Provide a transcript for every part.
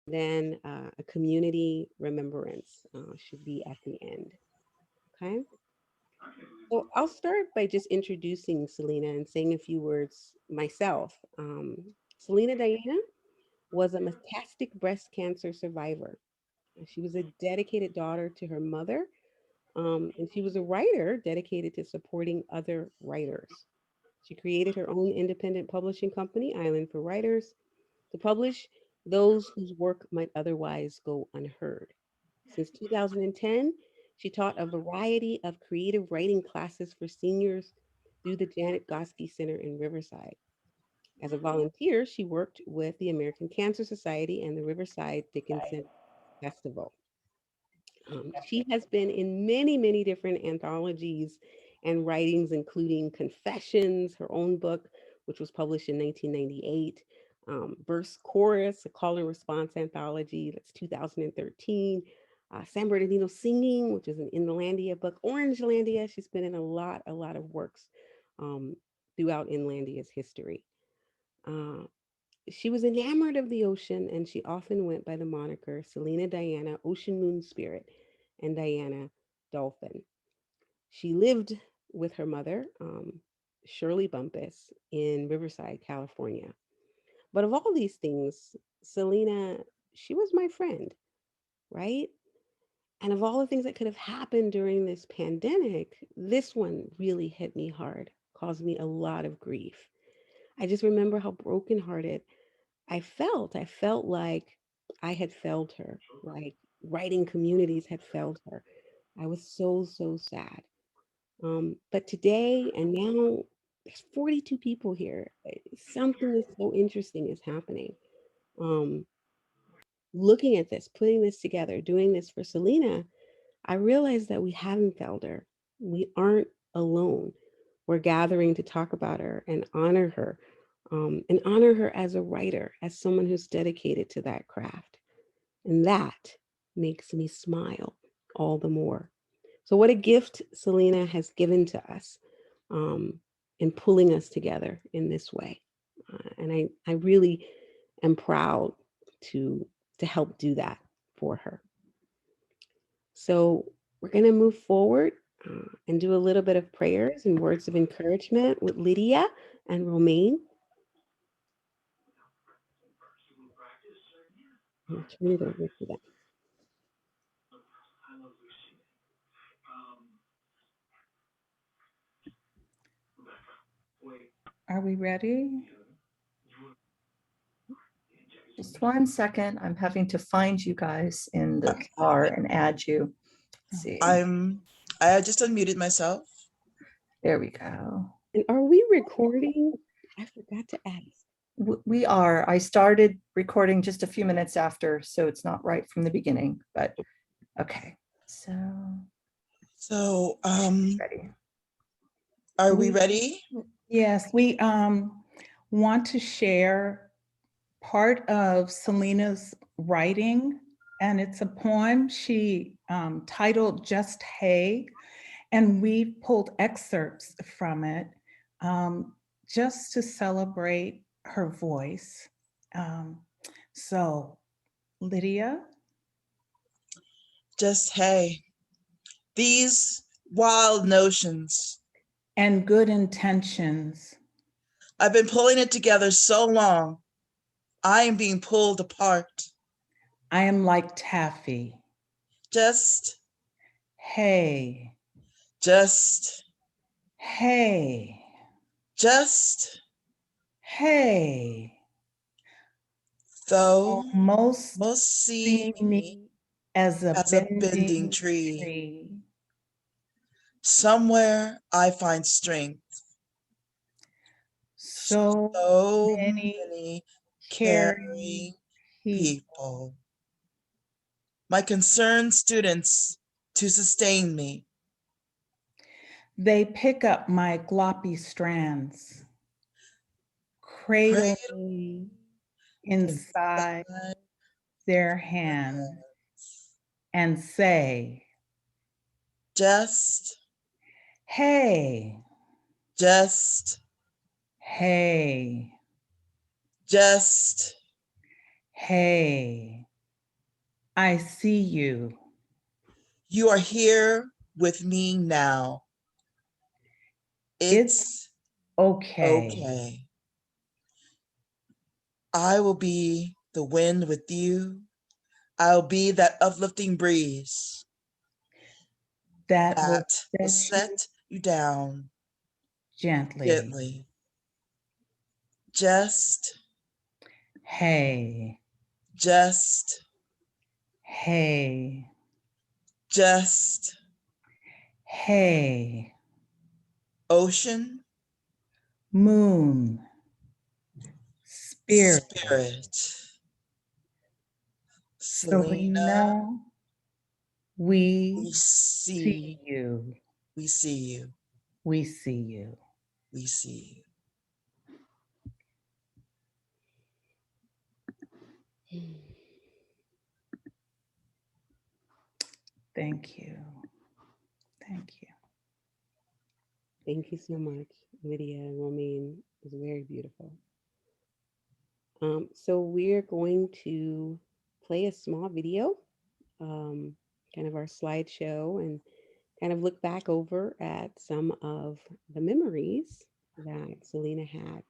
Then a community remembrance should be at the end. Okay. So I'll start by just introducing Selena and saying a few words myself. Selena Diana was a metastatic breast cancer survivor. She was a dedicated daughter to her mother, and she was a writer dedicated to supporting other writers. She created her own independent publishing company, Island for Writers, to publish those whose work might otherwise go unheard. Since 2010, she taught a variety of creative writing classes for seniors through the Janet Goski Center in Riverside. As a volunteer, she worked with the American Cancer Society and the Riverside Dickinson Festival. She has been in many, many different anthologies and writings, including Confessions, her own book, which was published in 1998, Verse Chorus, a call and response anthology, that's 2013, San Bernardino Singing, which is an Inlandia book, Orangelandia. She's been in a lot of works um, throughout Inlandia's history. Uh, she was enamored of the ocean, and she often went by the moniker CelenaDiana, Ocean Moon Spirit, and Diana Dolphin. She lived with her mother, Shirley Bumpus, in Riverside, California. But of all these things, Selena, she was my friend, right? And of all the things that could have happened during this pandemic, this one really hit me hard, caused me a lot of grief. I just remember how brokenhearted I felt. I felt like I had failed her, like writing communities had failed her. I was so, so sad. But today and now, there's 42 people here. Something is so interesting is happening. Um, Looking at this, putting this together, doing this for Selena, I realized that we haven't failed her. We aren't alone. We're gathering to talk about her and honor her as a writer, as someone who's dedicated to that craft. And that makes me smile all the more. So, what a gift Selena has given to us um, in pulling us together in this way. And I really am proud to, to help do that for her. So, we're going to move forward and do a little bit of prayers and words of encouragement with Lydia and Romaine. I'll turn it over to them. Are we ready? Just one second. I'm having to find you guys in the car and add you. Let's see. I just unmuted myself. There we go. And are we recording? I forgot to ask. We are. I started recording just a few minutes after, so it's not right from the beginning, but okay. So, Ready. are we ready? Yes, we want to share part of Selena's writing, and it's a poem she titled Just Hey, and we pulled excerpts from it just to celebrate her voice. So, Lydia? Just hey, these wild notions. And good intentions. I've been pulling it together so long. I am being pulled apart. I am like taffy. Just Hey. Just Hey. Just Hey. though Most see see me me as a as a bending bending tree. tree. Somewhere I find strength. So many Many caring caring people. people. My concerned students to sustain me. They pick up my gloppy strands, cradle Cradle me inside inside their my hand, hands. and say, Just hey, Just hey, Just hey. I see you. You are here with me now. It's Okay. okay. I will be the wind with you. I'll be that uplifting breeze That will that will set you set you down gently. gently. Just, Hey, just, hey, just. hey, Ocean, moon, spirit, spirit. Selena, Selena, we we see see, you. we see you, We see you. we see you. Thank you. Thank you. Thank you so much, Lydia and Romaine. It was very beautiful. So we're going to play a small video, um, kind of our slideshow, and kind of look back over at some of the memories that Selena had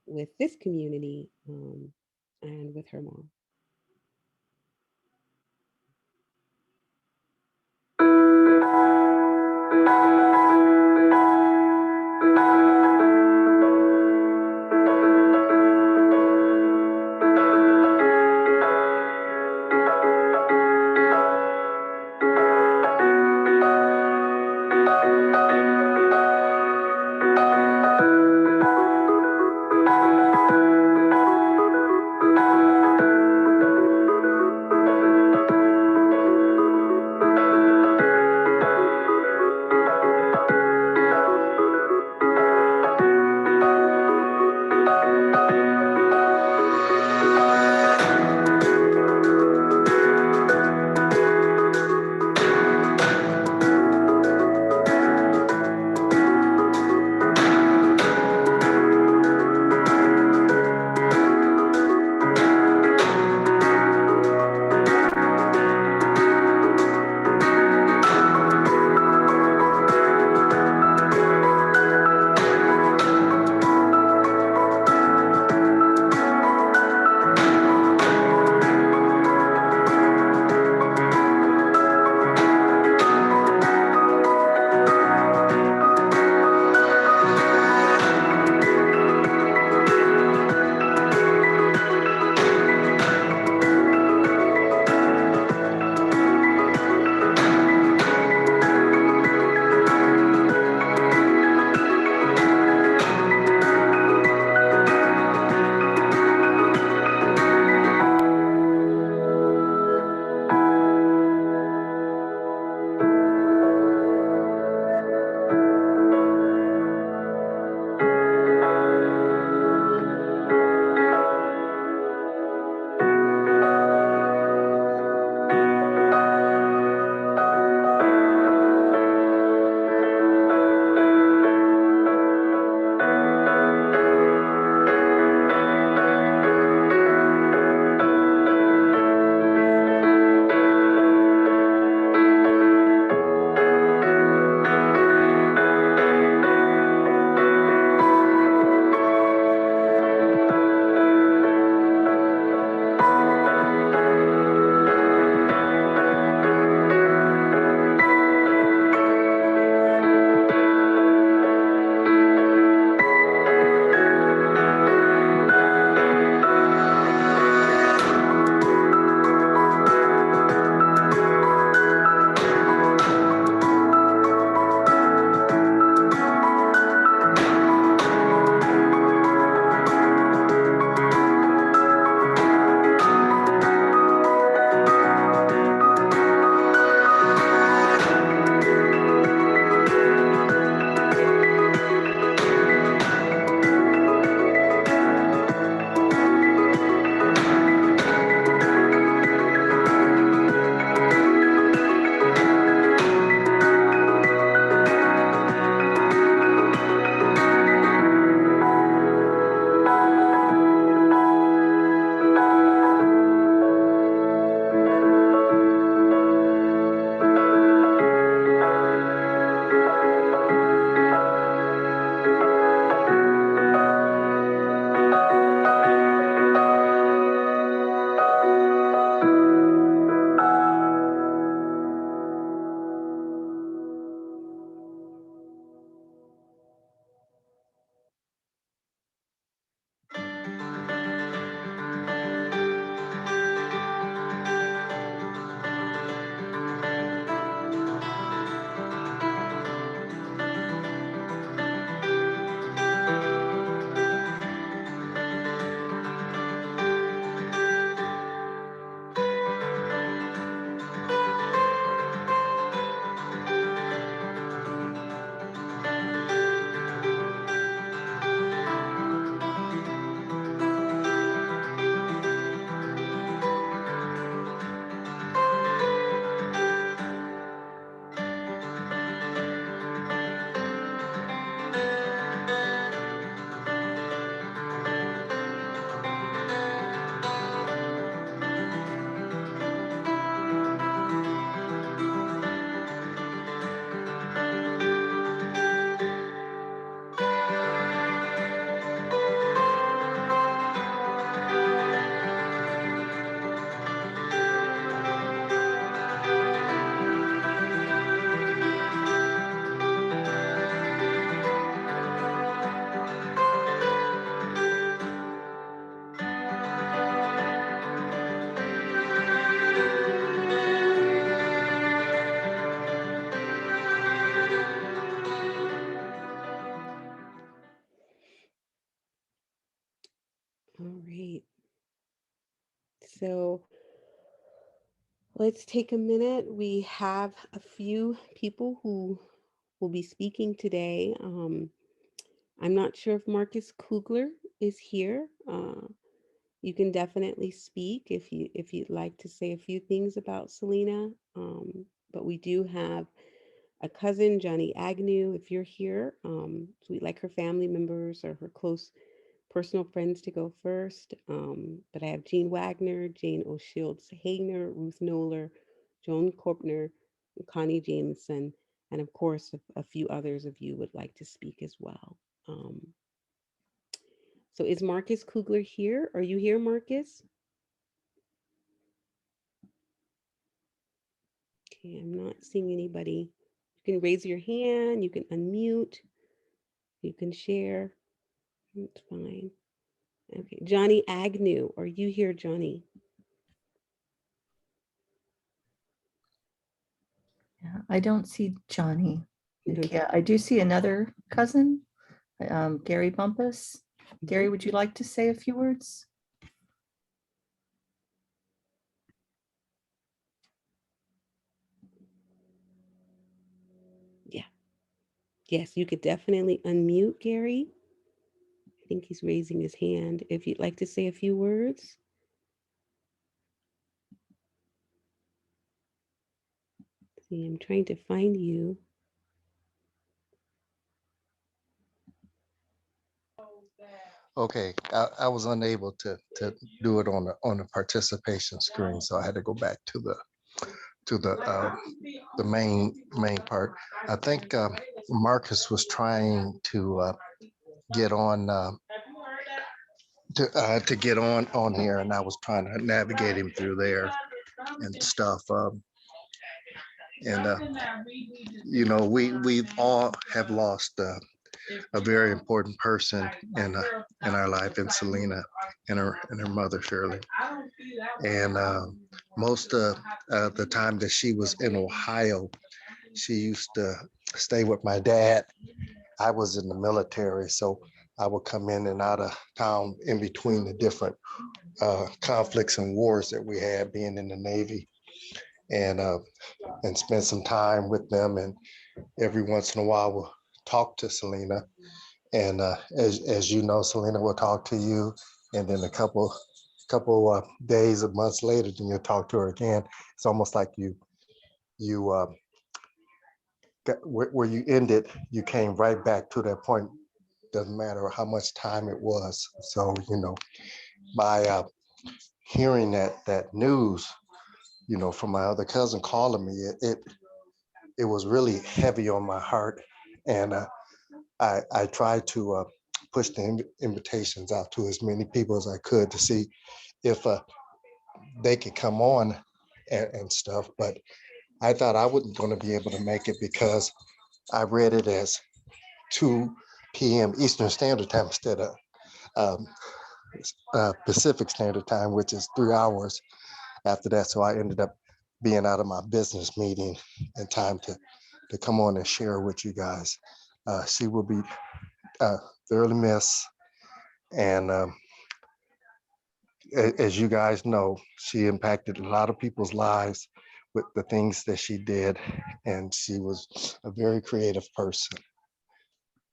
with this community and with her mom. So let's take a minute. We have a few people who will be speaking today. I'm not sure if Marcus Kugler is here. You can definitely speak if you'd like to say a few things about Selena. But we do have a cousin, Johnny Agnew, if you're here. So we'd like her family members or her close personal friends to go first. But I have Jean Wagner, Jane O'Shields Hayner, Ruth Noller, Joan Korpner, Connie Jameson, and of course, a few others of you would like to speak as well. Um, so is Marcus Kugler here? Are you here, Marcus? Okay, I'm not seeing anybody. You can raise your hand, you can unmute, you can share. It's fine. Okay, Johnny Agnew, are you here, Johnny? Yeah, I don't see Johnny. You don't- Yeah, I do see another cousin, Gary Bumpus. Gary, would you like to say a few words? Yeah. Yes, you could definitely unmute Gary. I think he's raising his hand. If you'd like to say a few words. See, I'm trying to find you. Okay, I was unable to do it on the participation screen, so I had to go back to the main part. I think Marcus was trying to get on to get on here, and I was trying to navigate him through there and stuff. And you know, we all have lost a very important person in our life, in Selena and her mother Shirley. And most of the time that she was in Ohio, she used to stay with my dad. I was in the military, so I would come in and out of town in between the different conflicts and wars that we had, being in the Navy, and spend some time with them. And every once in a while, we'll talk to Selena. And as you know, Selena will talk to you, and then a couple days or months later, then you'll talk to her again. It's almost like you where you ended, you came right back to that point. Doesn't matter how much time it was. So you know, by hearing that news, you know, from my other cousin calling me, it was really heavy on my heart, and I tried to push the invitations out to as many people as I could to see if they could come on and stuff. But I thought I wasn't going to be able to make it because I read it as 2 p.m. Eastern Standard Time instead of um, Pacific Standard Time, which is 3 hours after that. So I ended up being out of my business meeting in time to come on and share with you guys. She will be thoroughly missed. And as you guys know, she impacted a lot of people's lives with the things that she did. And she was a very creative person.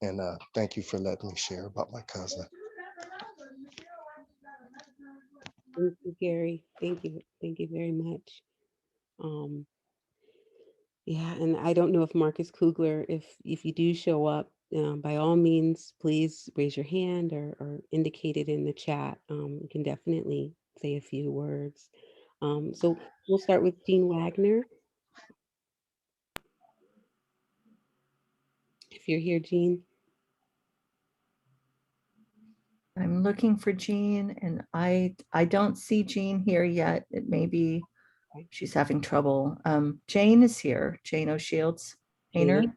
And thank you for letting me share about my cousin. Thank you, Gary. Thank you. Thank you very much. Um, yeah, and I don't know if Marcus Kugler, if you do show up, by all means, please raise your hand or indicate it in the chat. You can definitely say a few words. So we'll start with Jean Wagner. If you're here, Jean. I'm looking for Jean, and I don't see Jean here yet. It may be she's having trouble. Jane is here. Jane O'Shields Hayner.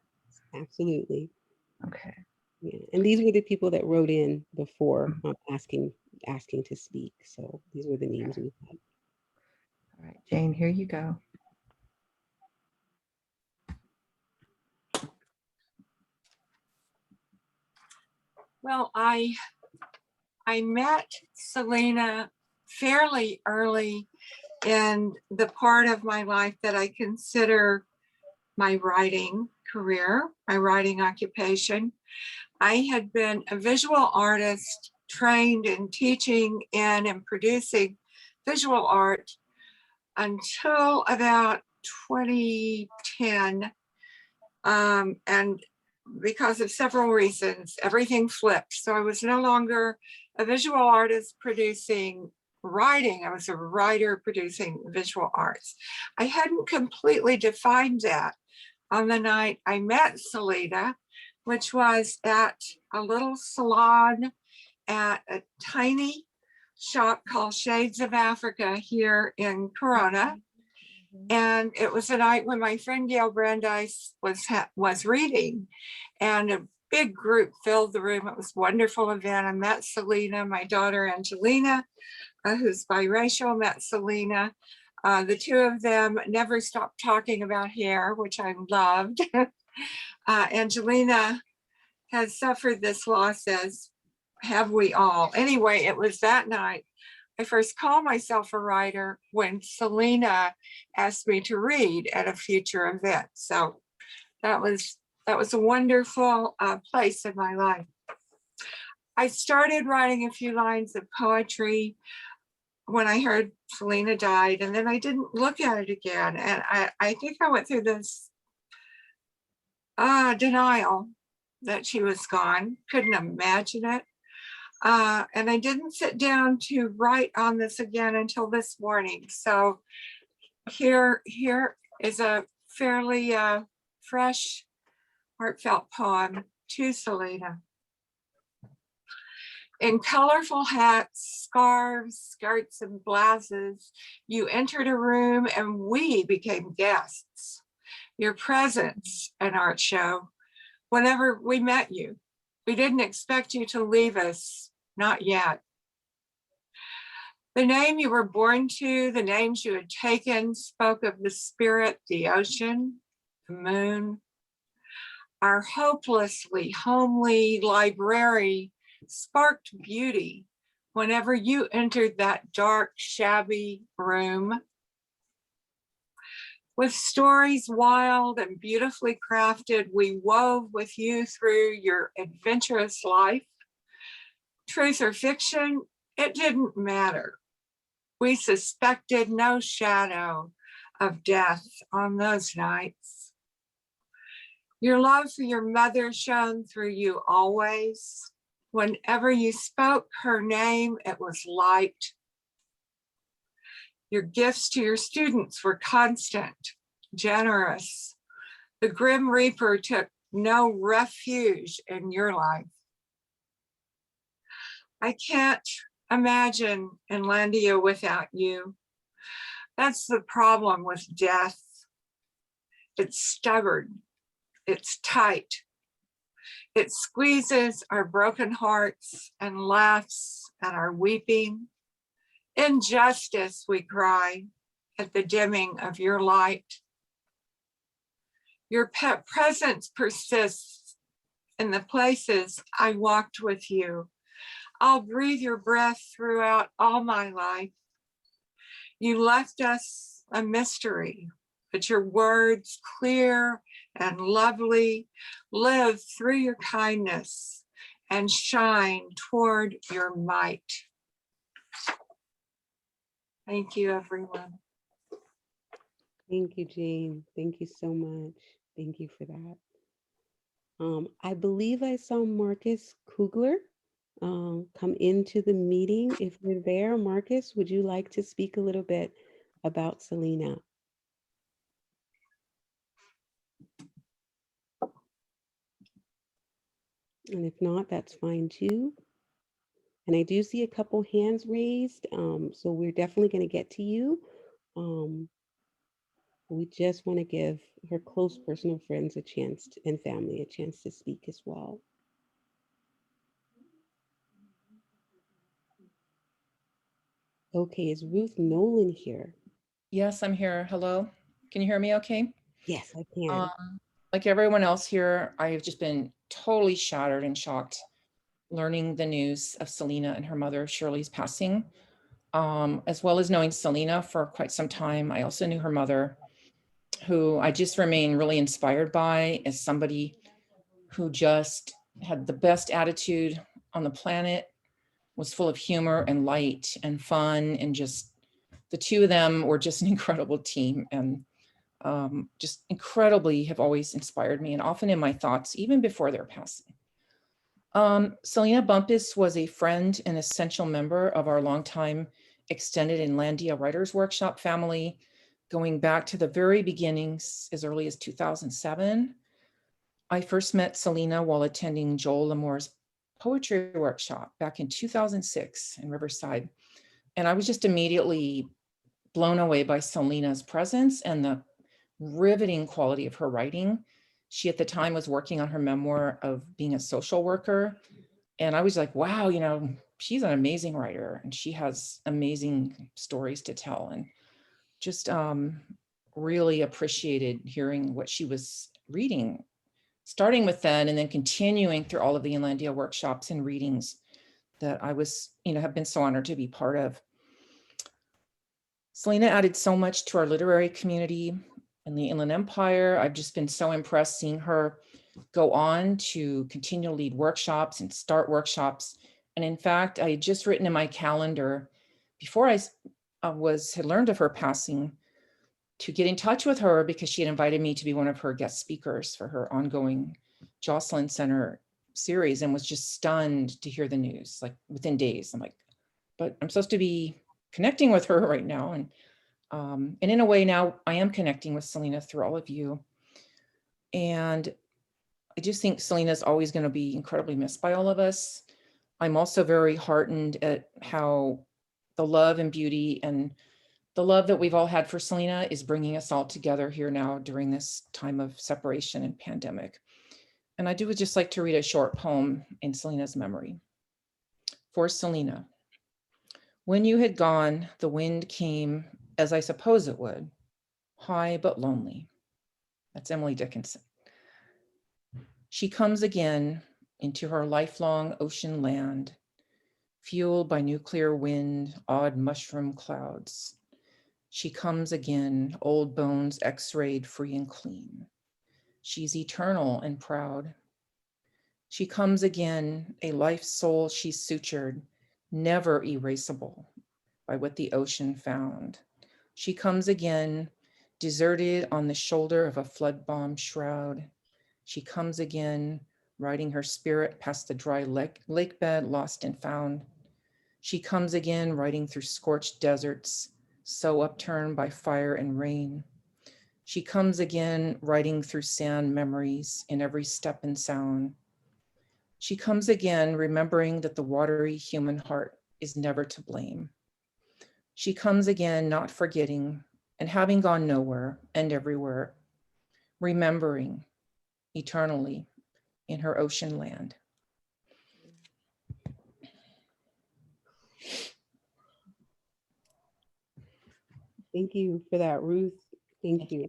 Absolutely. Okay. Yeah. And these were the people that wrote in before asking to speak. So these were the names we had. All right, Jane, here you go. Well, I met Selena fairly early in the part of my life that I consider my writing career, my writing occupation. I had been a visual artist trained in teaching in and producing visual art until about 2010. And because of several reasons, everything flipped. So I was no longer a visual artist producing writing. I was a writer producing visual arts. I hadn't completely defined that on the night I met Selena, which was at a little salon at a tiny shop called Shades of Africa here in Corona. And it was a night when my friend Gail Brandeis was reading, and a big group filled the room. It was a wonderful event. I met Selena, my daughter Angelina, who's biracial, met Selena. The two of them never stopped talking about hair, which I loved. Angelina has suffered this loss, as have we all. Anyway, it was that night I first called myself a writer when Selena asked me to read at a future event. So that was a wonderful place in my life. I started writing a few lines of poetry when I heard Selena died, and then I didn't look at it again. And I think I went through this denial that she was gone. Couldn't imagine it. And I didn't sit down to write on this again until this morning. So here is a fairly fresh, heartfelt poem to Selena. In colorful hats, scarves, skirts, and blouses, you entered a room and we became guests. Your presence, an art show. Whenever we met you, we didn't expect you to leave us, not yet. The name you were born to, the names you had taken, spoke of the spirit, the ocean, the moon. Our hopelessly homely library sparked beauty whenever you entered that dark, shabby room. With stories wild and beautifully crafted, we wove with you through your adventurous life. Truth or fiction, it didn't matter. We suspected no shadow of death on those nights. Your love for your mother shone through you always. Whenever you spoke her name, it was light. Your gifts to your students were constant, generous. The Grim Reaper took no refuge in your life. I can't imagine Inlandia without you. That's the problem with death. It's stubborn, it's tight. It squeezes our broken hearts and laughs at our weeping. Injustice, we cry at the dimming of your light. Your presence persists in the places I walked with you. I'll breathe your breath throughout all my life. You left us a mystery, but your words, clear and lovely, live through your kindness and shine toward your might. Thank you, everyone. Thank you, Jane. Thank you so much. Thank you for that. I believe I saw Marcus Kugler come into the meeting. If you're there, Marcus, would you like to speak a little bit about Selena? And if not, that's fine too. And I do see a couple hands raised, so we're definitely going to get to you. We just want to give her close personal friends a chance and family a chance to speak as well. Okay, is Ruth Nolan here? Yes, I'm here. Hello. Can you hear me okay? Yes, I can. Like everyone else here, I've just been totally shattered and shocked learning the news of Selena and her mother Shirley's passing. as well as knowing Selena for quite some time. I also knew her mother, who I just remain really inspired by as somebody who just had the best attitude on the planet, was full of humor and light and fun, and just the two of them were just an incredible team, and just incredibly have always inspired me, and often in my thoughts, even before their passing. Selena Bumpus was a friend and essential member of our longtime extended Inlandia Writers Workshop family, going back to the very beginnings as early as 2007. I first met Selena while attending Joel L'Amour's poetry workshop back in 2006 in Riverside. And I was just immediately blown away by Selena's presence and the riveting quality of her writing. She at the time was working on her memoir of being a social worker. And I was like, wow, you know, she's an amazing writer and she has amazing stories to tell. And just really appreciated hearing what she was reading, starting with then and then continuing through all of the Inlandia workshops and readings that I was, you know, have been so honored to be part of. Selena added so much to our literary community in the Inland Empire. I've just been so impressed seeing her go on to continue to lead workshops and start workshops. And in fact, I had just written in my calendar before I had learned of her passing to get in touch with her because she had invited me to be one of her guest speakers for her ongoing Jocelyn Center series, and was just stunned to hear the news, like within days. I'm like, but I'm supposed to be connecting with her right now. And in a way now I am connecting with Selena through all of you. And I just think Selena's always going to be incredibly missed by all of us. I'm also very heartened at how the love and beauty and the love that we've all had for Selena is bringing us all together here now during this time of separation and pandemic. And I would just like to read a short poem in Selena's memory. For Selena. When you had gone, the wind came, as I suppose it would, high but lonely. That's Emily Dickinson. She comes again into her lifelong ocean land, fueled by nuclear wind, odd mushroom clouds. She comes again, old bones x-rayed free and clean. She's eternal and proud. She comes again, a life soul she's sutured, never erasable by what the ocean found. She comes again, deserted on the shoulder of a flood bomb shroud. She comes again, riding her spirit past the dry lake bed lost and found. She comes again, riding through scorched deserts, so upturned by fire and rain. She comes again, riding through sand memories in every step and sound. She comes again, remembering that the watery human heart is never to blame. She comes again, not forgetting, and having gone nowhere and everywhere, remembering eternally in her ocean land. Thank you for that, Ruth. Thank you.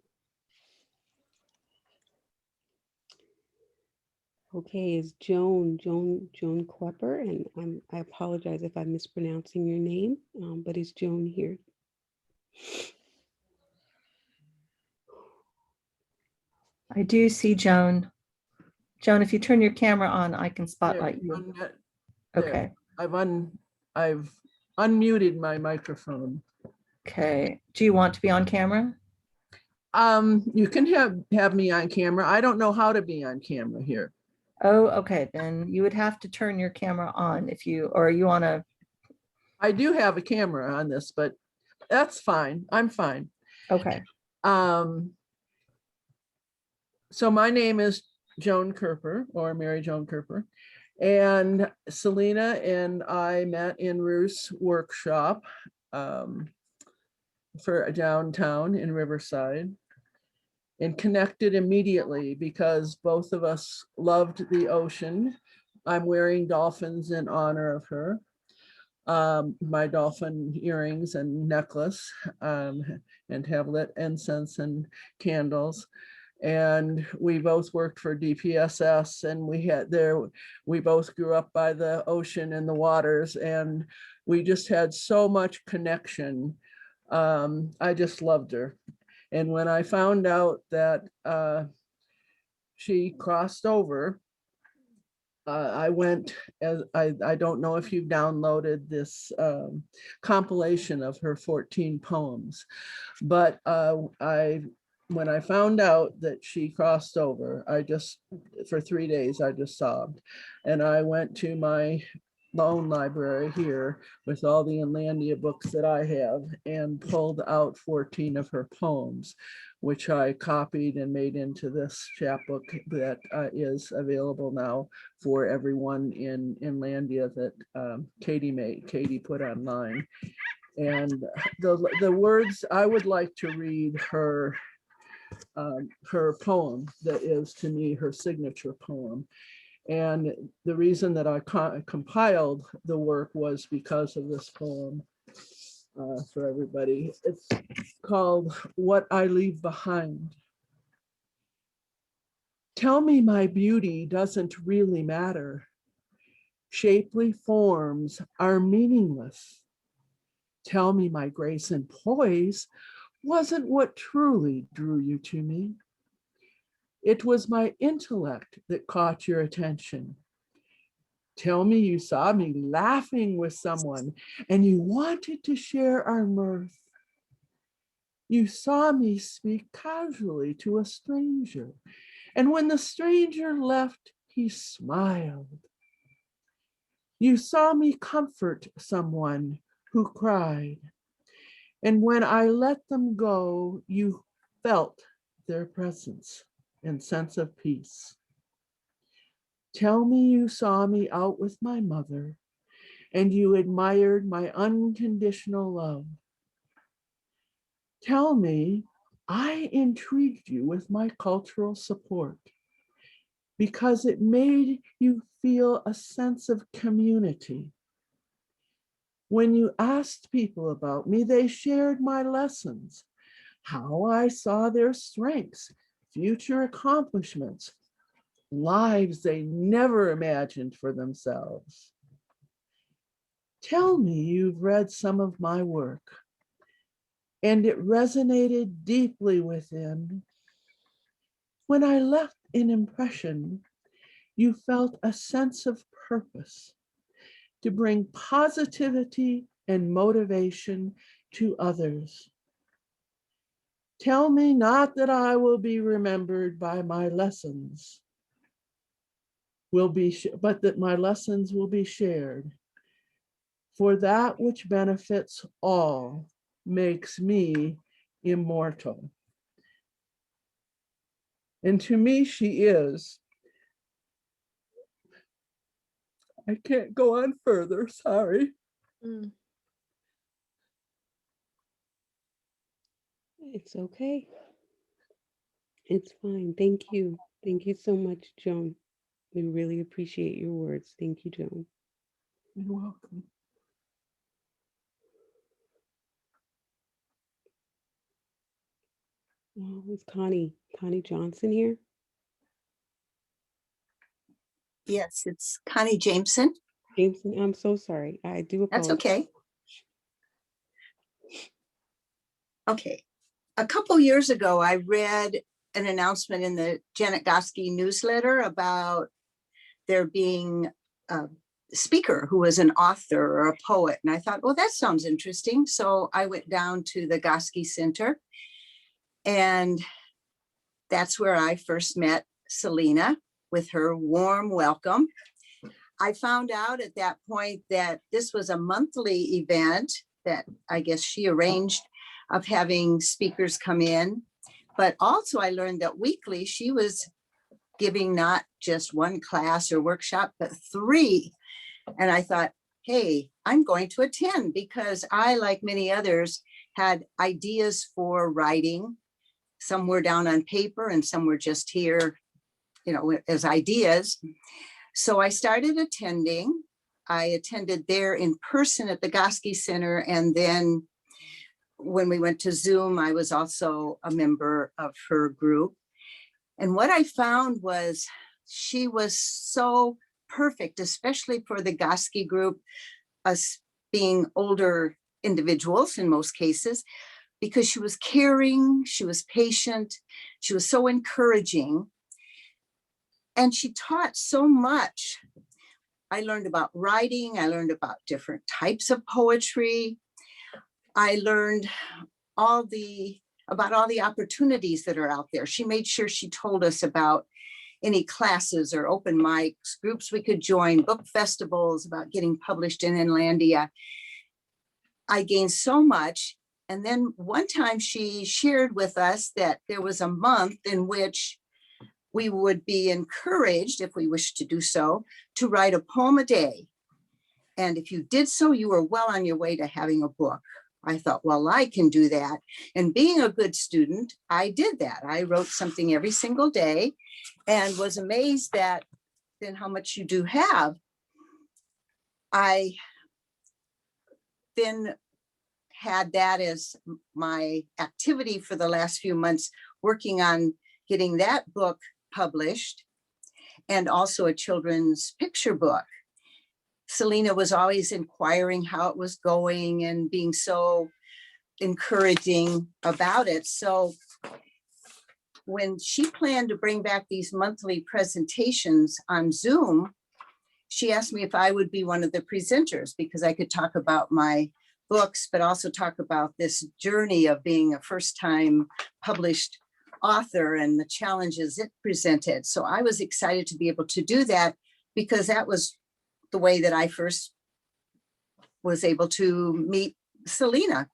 Okay, is Joan Klepper, and I apologize if I'm mispronouncing your name, but is Joan here? I do see Joan. Joan, if you turn your camera on, I can spotlight you. Okay. I've unmuted my microphone. Okay. Do you want to be on camera? You can have me on camera. I don't know how to be on camera here. Oh, okay. Then you would have to turn your camera on if you, or you want to. I do have a camera on this, but that's fine. I'm fine. Okay. So my name is Joan Kerper, or Mary Joan Kerper, and Selena and I met in Ruth's workshop for downtown in Riverside, and connected immediately because both of us loved the ocean. I'm wearing dolphins in honor of her. My dolphin earrings and necklace, and have lit incense and candles. And we both worked for DPSS, and we both grew up by the ocean and the waters, and we just had so much connection. I just loved her. And when I found out that she crossed over, I went, as I don't know if you've downloaded this compilation of her 14 poems, but when I found out that she crossed over, for 3 days, I just sobbed. And I went to my loan library here with all the Inlandia books that I have and pulled out 14 of her poems, which I copied and made into this chapbook that is available now for everyone in Inlandia that Katie put online. And the words, I would like to read her poem that is, to me, her signature poem. And the reason that I compiled the work was because of this poem for everybody. It's called What I Leave Behind. Tell me my beauty doesn't really matter. Shapely forms are meaningless. Tell me my grace and poise wasn't what truly drew you to me. It was my intellect that caught your attention. Tell me you saw me laughing with someone and you wanted to share our mirth. You saw me speak casually to a stranger, and when the stranger left, he smiled. You saw me comfort someone who cried, and when I let them go, you felt their presence and sense of peace. Tell me you saw me out with my mother and you admired my unconditional love. Tell me I intrigued you with my cultural support because it made you feel a sense of community. When you asked people about me, they shared my lessons, how I saw their strengths, future accomplishments, lives they never imagined for themselves. Tell me you've read some of my work and it resonated deeply within. When I left an impression, you felt a sense of purpose to bring positivity and motivation to others. Tell me not that I will be remembered by my lessons, but that my lessons will be shared. For that which benefits all makes me immortal. And to me, she is. I can't go on further, sorry. It's okay. It's fine. Thank you. Thank you so much, Joan. We really appreciate your words. Thank you, Joan. You're welcome. Oh, is Connie Johnson here? Yes, it's Connie Jameson. Jameson, I'm so sorry. I do apologize. That's okay. Okay. A couple years ago, I read an announcement in the Janet Goski newsletter about there being a speaker who was an author or a poet. And I thought, well, that sounds interesting. So I went down to the Goski Center, and that's where I first met Selena with her warm welcome. I found out at that point that this was a monthly event that I guess she arranged of having speakers come in. But also I learned that weekly she was giving not just one class or workshop, but 3. And I thought, hey, I'm going to attend because I, like many others, had ideas for writing. Some were down on paper and some were just here, as ideas. So I started attending. I attended there in person at the Goski Center. And then when we went to Zoom, I was also a member of her group. And what I found was she was so perfect, especially for the Goski group, being older individuals in most cases, because she was caring, she was patient, she was so encouraging, and she taught so much. I learned about writing, I learned about different types of poetry. I learned about all the opportunities that are out there. She made sure she told us about any classes or open mics, groups we could join, book festivals, about getting published in Inlandia. I gained so much. And then one time she shared with us that there was a month in which we would be encouraged, if we wished to do so, to write a poem a day. And if you did so, you were well on your way to having a book. I thought, well, I can do that. And being a good student, I did that. I wrote something every single day and was amazed at then how much you do have. I then had that as my activity for the last few months, working on getting that book published, and also a children's picture book. Selena was always inquiring how it was going and being so encouraging about it. So when she planned to bring back these monthly presentations on Zoom, she asked me if I would be one of the presenters, because I could talk about my books, but also talk about this journey of being a first-time published author and the challenges it presented. So I was excited to be able to do that, because that was the way that I first was able to meet Selena.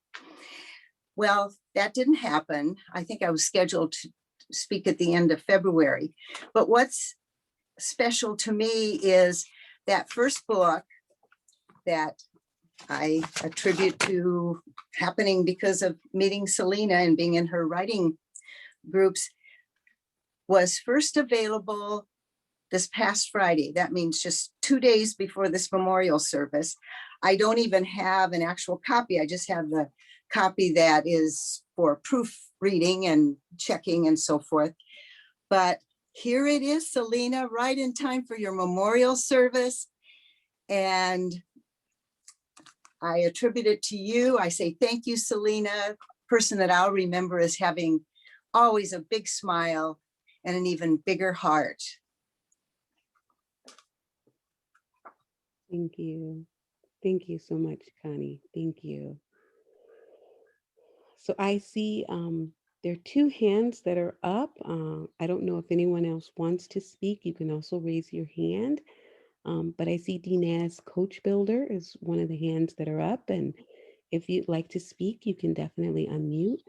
Well, that didn't happen. I think I was scheduled to speak at the end of February. But what's special to me is that first book that I attribute to happening because of meeting Selena and being in her writing groups was first available this past Friday. That means just 2 days before this memorial service. I don't even have an actual copy. I just have the copy that is for proofreading and checking and so forth. But here it is, Selena, right in time for your memorial service. And I attribute it to you. I say thank you, Selena, person that I'll remember as having always a big smile and an even bigger heart. Thank you. Thank you so much, Connie. Thank you. So I see there are 2 hands that are up. I don't know if anyone else wants to speak. You can also raise your hand. But I see Dinaz Coach Builder is one of the hands that are up. And if you'd like to speak, you can definitely unmute.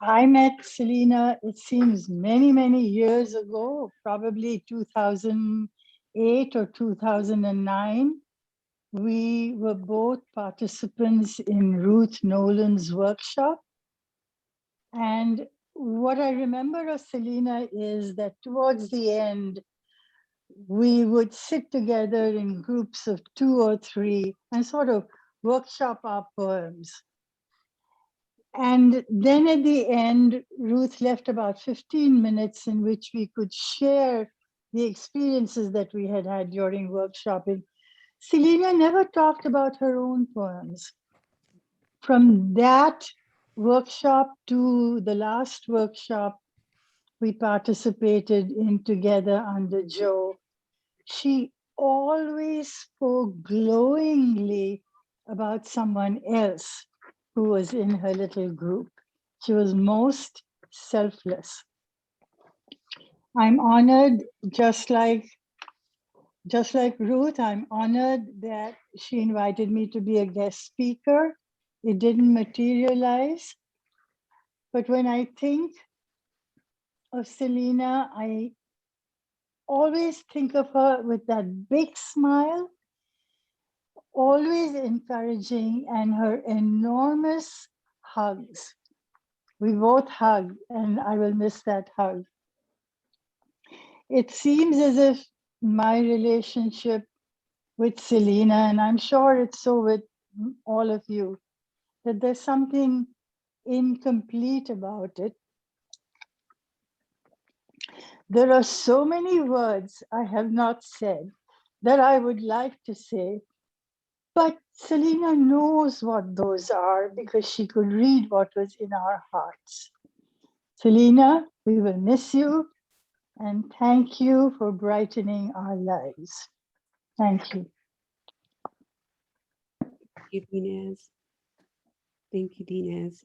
I met Selena, it seems many, many years ago, probably 2008 or 2009. We were both participants in Ruth Nolan's workshop. And what I remember of Selena is that towards the end, we would sit together in groups of 2 or 3 and sort of workshop our poems. And then at the end, Ruth left about 15 minutes in which we could share the experiences that we had had during workshopping. Selena never talked about her own poems. From that workshop to the last workshop we participated in together under Joe, she always spoke glowingly about someone else who was in her little group. She was most selfless. I'm honored, just like Ruth, I'm honored that she invited me to be a guest speaker. It didn't materialize. But when I think of Selena, I always think of her with that big smile, always encouraging, and her enormous hugs. We both hug, and I will miss that hug. It seems as if my relationship with Selena, and I'm sure it's so with all of you, that there's something incomplete about it. There are so many words I have not said that I would like to say, but Selena knows what those are because she could read what was in our hearts. Selena, we will miss you, and thank you for brightening our lives. Thank you. Thank you, Dinez. Thank you, Dinez.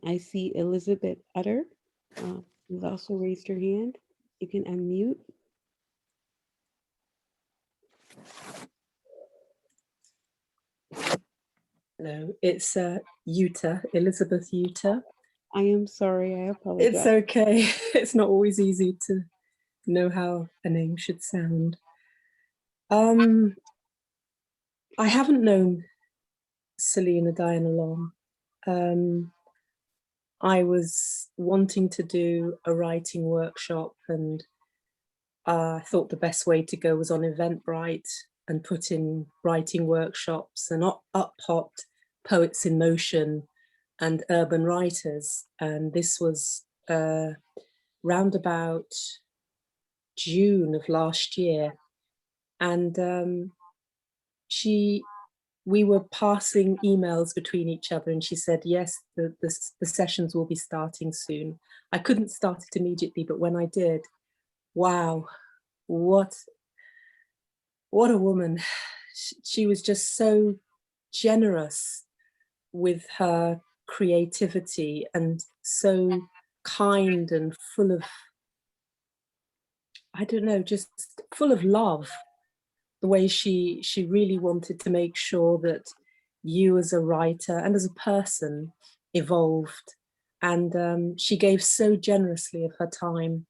I see Elizabeth Utter who's also raised her hand. You can unmute. Hello, it's Utah, Elizabeth Utah. I am sorry, I apologize. It's okay. It's not always easy to know how a name should sound. I haven't known CelenaDiana long. I was wanting to do a writing workshop, and I thought the best way to go was on Eventbrite and put in writing workshops, and up popped Poets in Motion and Urban Writers. And this was round about June of last year. And we were passing emails between each other, and she said, yes, the sessions will be starting soon. I couldn't start it immediately, but when I did, wow, what a woman. She was just so generous with her creativity and so kind and full of, I don't know, just full of love. The way she really wanted to make sure that you as a writer and as a person evolved. And she gave so generously of her time.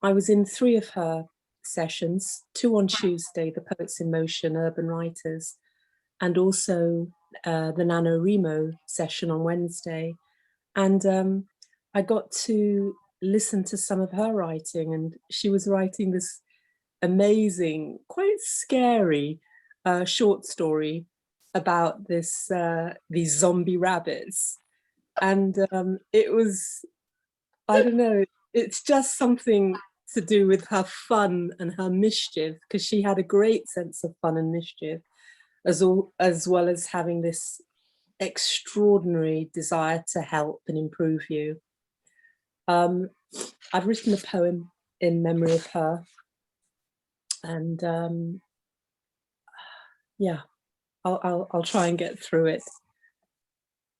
I was in 3 of her sessions, 2 on Tuesday, the Poets in Motion, Urban Writers, and also the NaNoWriMo session on Wednesday. And I got to listen to some of her writing, and she was writing this amazing, quite scary short story about these zombie rabbits. And it was, I don't know, it's just something to do with her fun and her mischief, because she had a great sense of fun and mischief, as well as having this extraordinary desire to help and improve you. I've written a poem in memory of her, and yeah, I'll try and get through it.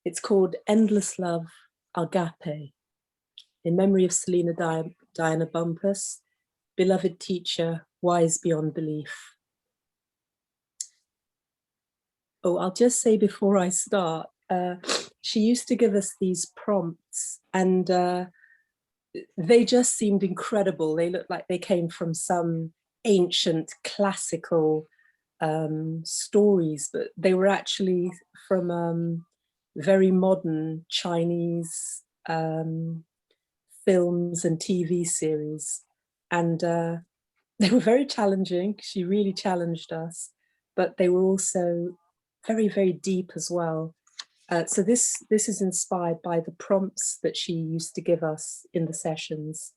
It's called Endless Love, Agape, in memory of CelenaDiana Bumpus, beloved teacher, wise beyond belief. Oh, I'll just say before I start, she used to give us these prompts, and they just seemed incredible. They looked like they came from some ancient classical stories, but they were actually from very modern Chinese films and TV series. And they were very challenging. She really challenged us, but they were also very, very deep as well. So this is inspired by the prompts that she used to give us in the sessions,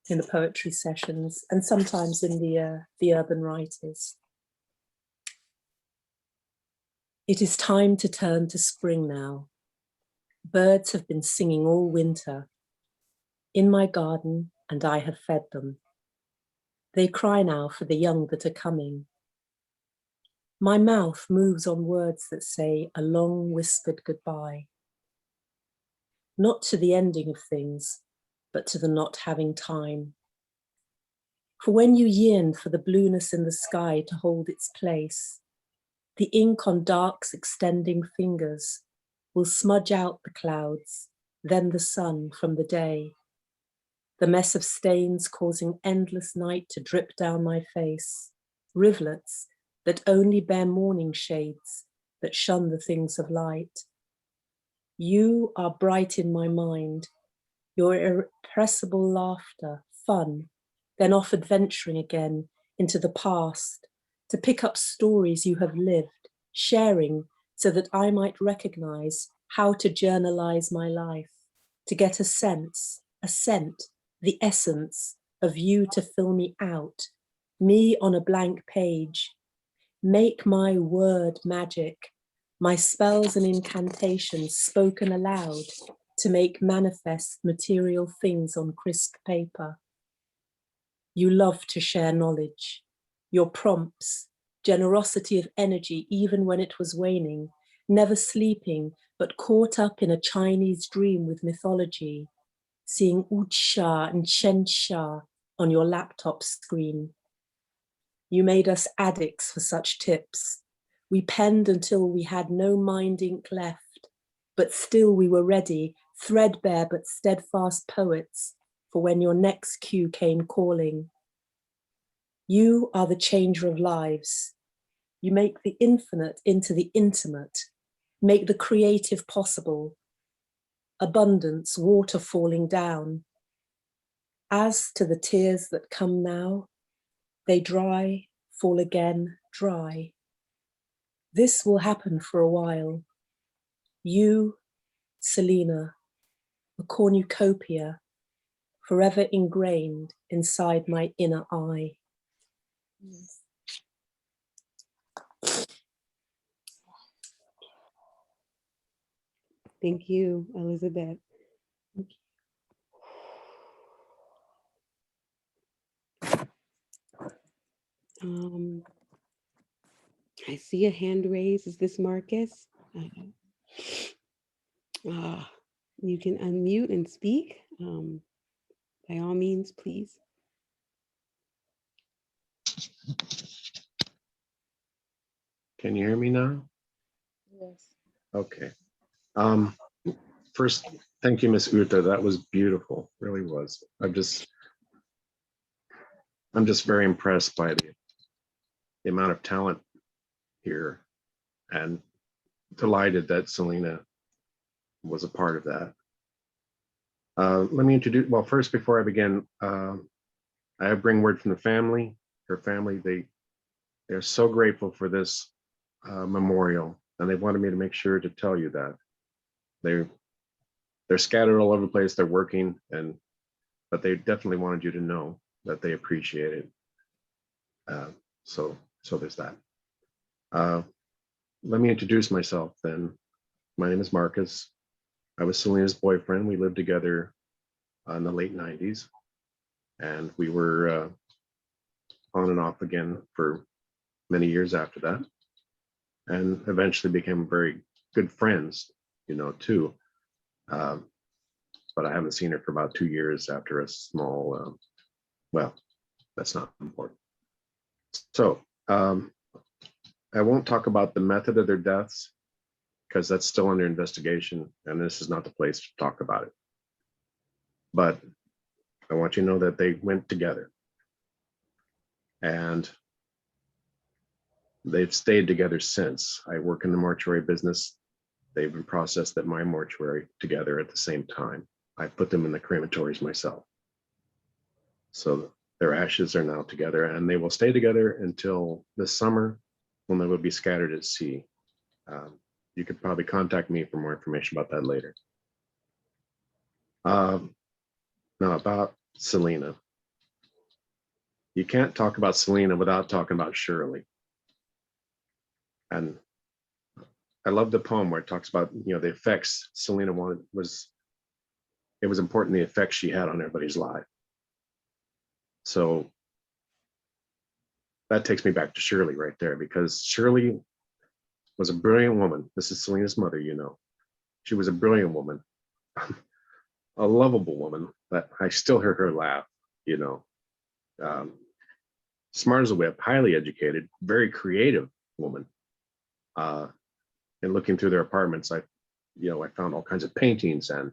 in the poetry sessions, and sometimes in the Urban Writers. It is time to turn to spring now. Birds have been singing all winter in my garden, and I have fed them. They cry now for the young that are coming. My mouth moves on words that say a long whispered goodbye. Not to the ending of things, but to the not having time. For when you yearn for the blueness in the sky to hold its place, the ink on dark's extending fingers will smudge out the clouds, then the sun from the day. The mess of stains causing endless night to drip down my face, rivulets that only bear morning shades that shun the things of light. You are bright in my mind, your irrepressible laughter, fun, then off adventuring again into the past to pick up stories you have lived, sharing so that I might recognize how to journalize my life, to get a sense, a scent, the essence of you to fill me out, me on a blank page. Make my word magic, my spells and incantations spoken aloud to make manifest material things on crisp paper. You love to share knowledge. Your prompts, generosity of energy even when it was waning, never sleeping but caught up in a Chinese dream with mythology, seeing Utsha and Shensha on your laptop screen. You made us addicts for such tips. We penned until we had no mind ink left, but still we were ready, threadbare but steadfast poets, for when your next cue came calling. You are the changer of lives. You make the infinite into the intimate, make the creative possible. Abundance, water falling down. As to the tears that come now, they dry, fall again, dry. This will happen for a while. You, Selena, a cornucopia, forever ingrained inside my inner eye. Thank you, Elizabeth. I see a hand raised. Is this Marcus? You can unmute and speak. By all means, please. Can you hear me now? Yes. Okay. First, thank you, Miss Uta. That was beautiful, really was. I'm just very impressed by the amount of talent here, and delighted that Selena was a part of that. Let me introduce, well, first, before I begin, I bring word from the family, her family. They're so grateful for this memorial, and they wanted me to make sure to tell you that. They're scattered all over the place, they're working, but they definitely wanted you to know that they appreciate it. So there's that. Let me introduce myself then. My name is Marcus. I was Selena's boyfriend. We lived together in the late 90s, and we were on and off again for many years after that, and eventually became very good friends, too. But I haven't seen her for about 2 years after a small, well, that's not important. So I won't talk about the method of their deaths because that's still under investigation, and this is not the place to talk about it. But I want you to know that they went together, and they've stayed together since. I work in the mortuary business. They've been processed at my mortuary together at the same time. I put them in the crematories myself. So their ashes are now together, and they will stay together until this summer when they will be scattered at sea. You could probably contact me for more information about that later. Now about Selena. You can't talk about Selena without talking about Shirley. And I love the poem where it talks about, the effects Selena wanted. It was important, the effects she had on everybody's life. So that takes me back to Shirley right there, because Shirley was a brilliant woman. This is Selena's mother, She was a brilliant woman, a lovable woman, but I still hear her laugh, Smart as a whip, highly educated, very creative woman. And looking through their apartments, I found all kinds of paintings and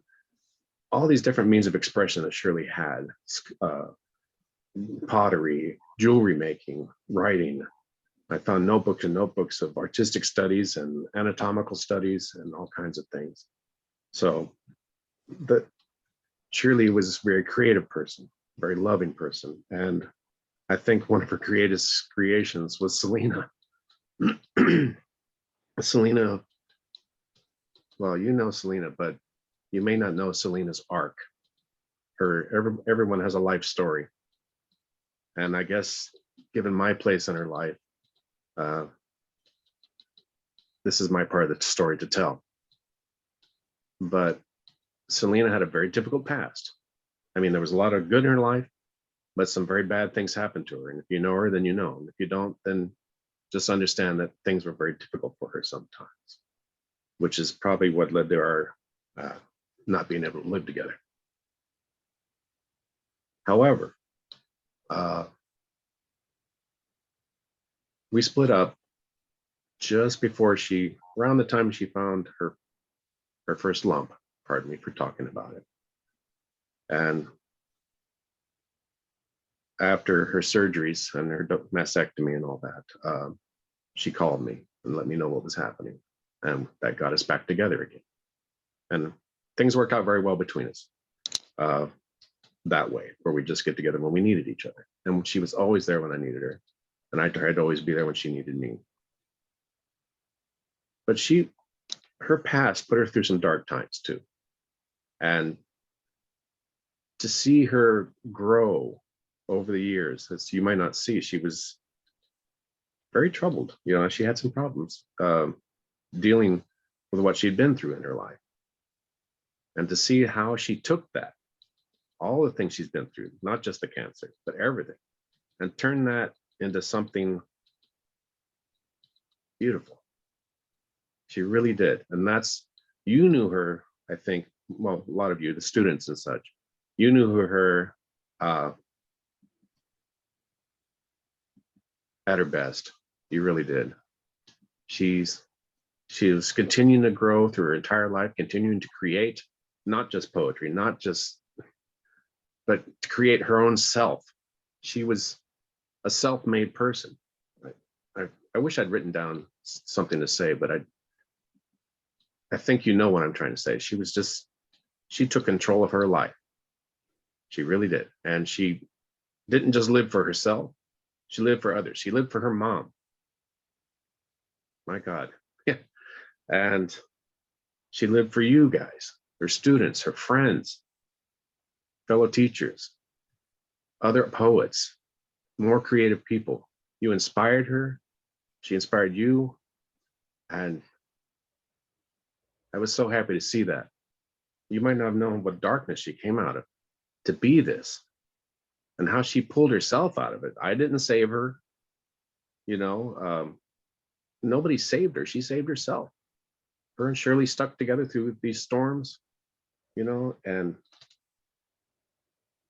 all these different means of expression that Shirley had. Pottery, jewelry making, writing. I found notebooks and notebooks of artistic studies and anatomical studies and all kinds of things. So Shirley was a very creative person, very loving person. And I think one of her greatest creations was Selena. Selena, well, you know Selena, but you may not know Selena's arc. Everyone has a life story. And I guess given my place in her life, this is my part of the story to tell. But Selena had a very difficult past. I mean, there was a lot of good in her life, but some very bad things happened to her. And if you know her, then you know. And if you don't, then just understand that things were very difficult for her sometimes, which is probably what led to our not being able to live together. However, we split up just before around the time she found her first lump. Pardon me for talking about it. And after her surgeries and her mastectomy and all that, she called me and let me know what was happening. And that got us back together again. And things worked out very well between us that way, where we just get together when we needed each other. And she was always there when I needed her. And I tried to always be there when she needed me. But her past put her through some dark times too. And to see her grow over the years, as you might not see, she was very troubled. You know, she had some problems dealing with what she'd been through in her life. And to see how she took that, all the things she's been through, not just the cancer, but everything, and turn that into something beautiful. She really did. And you knew her, I think, well, a lot of you, the students and such, you knew her at her best. You really did. She was continuing to grow through her entire life, continuing to create, not just poetry, but to create her own self. She was a self-made person. I wish I'd written down something to say, but I think you know what I'm trying to say. She took control of her life. She really did. And she didn't just live for herself. She lived for others. She lived for her mom. My God. Yeah. And she lived for you guys, her students, her friends, fellow teachers, other poets, more creative people. You inspired her. She inspired you. And I was so happy to see that. You might not have known what darkness she came out of to be this, and how she pulled herself out of it. I didn't save her. You know, nobody saved her. She saved herself. Her and Shirley stuck together through these storms, you know, and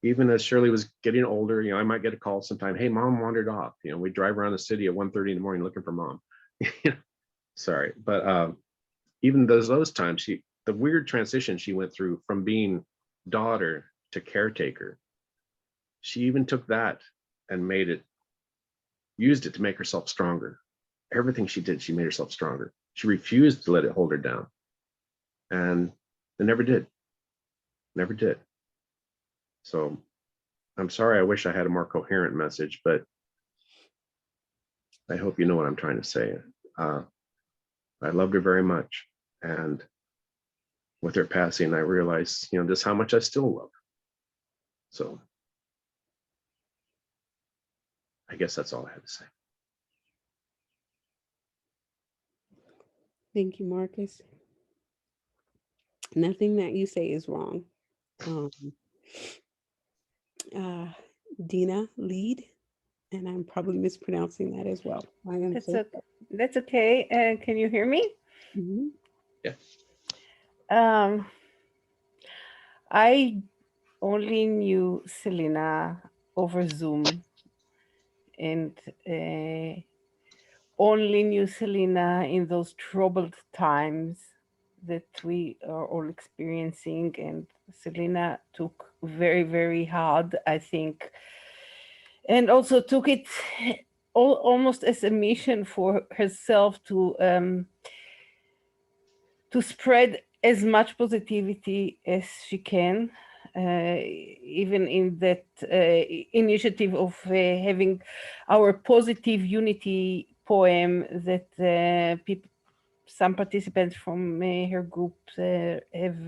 even as Shirley was getting older, you know, I might get a call sometime, hey, mom wandered off. You know, we drive around the city at 1:30 in the morning looking for mom. Sorry, but even those times, the weird transition she went through from being daughter to caretaker, she even took that and used it to make herself stronger. Everything she did, she made herself stronger. She refused to let it hold her down. And it never did. Never did. So I'm sorry, I wish I had a more coherent message, but I hope you know what I'm trying to say. I loved her very much. And with her passing, I realized, you know, just how much I still love her. So I guess that's all I had to say. Thank you, Marcus. Nothing that you say is wrong. Dina, lead, and I'm probably mispronouncing that as well. I am That's okay. Can you hear me? Mhm. Yeah. I only knew Selena over Zoom, and only knew Selena in those troubled times that we are all experiencing. And Selena took very, very hard, I think, and also took it almost as a mission for herself to spread as much positivity as she can, even in that initiative of having our positive unity poem that some participants from her group have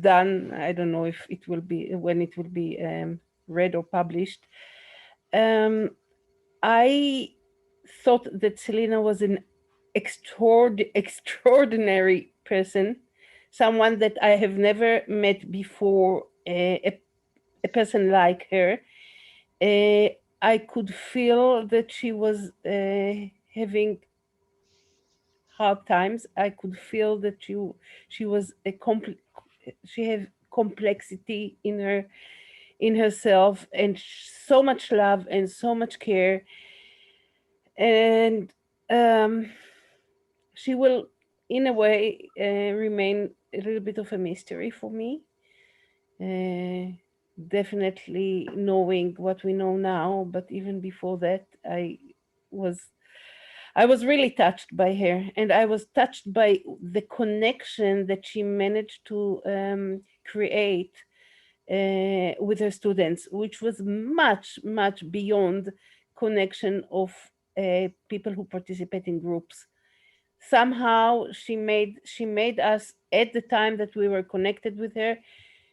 done. I don't know if it will be when it will be read or published. I thought that Selena was an extraordinary person, someone that I have never met before, a person like her. Uh, I could feel that she was having hard times. I could feel that she was she had complexity in herself, and so much love and so much care. And um, she will, in a way, remain a little bit of a mystery for me. Uh, Definitely knowing what we know now, but even before that, was I was really touched by her, and I was touched by the connection that she managed to create with her students, which was much, much beyond connection of people who participate in groups. Somehow she made us, at the time that we were connected with her,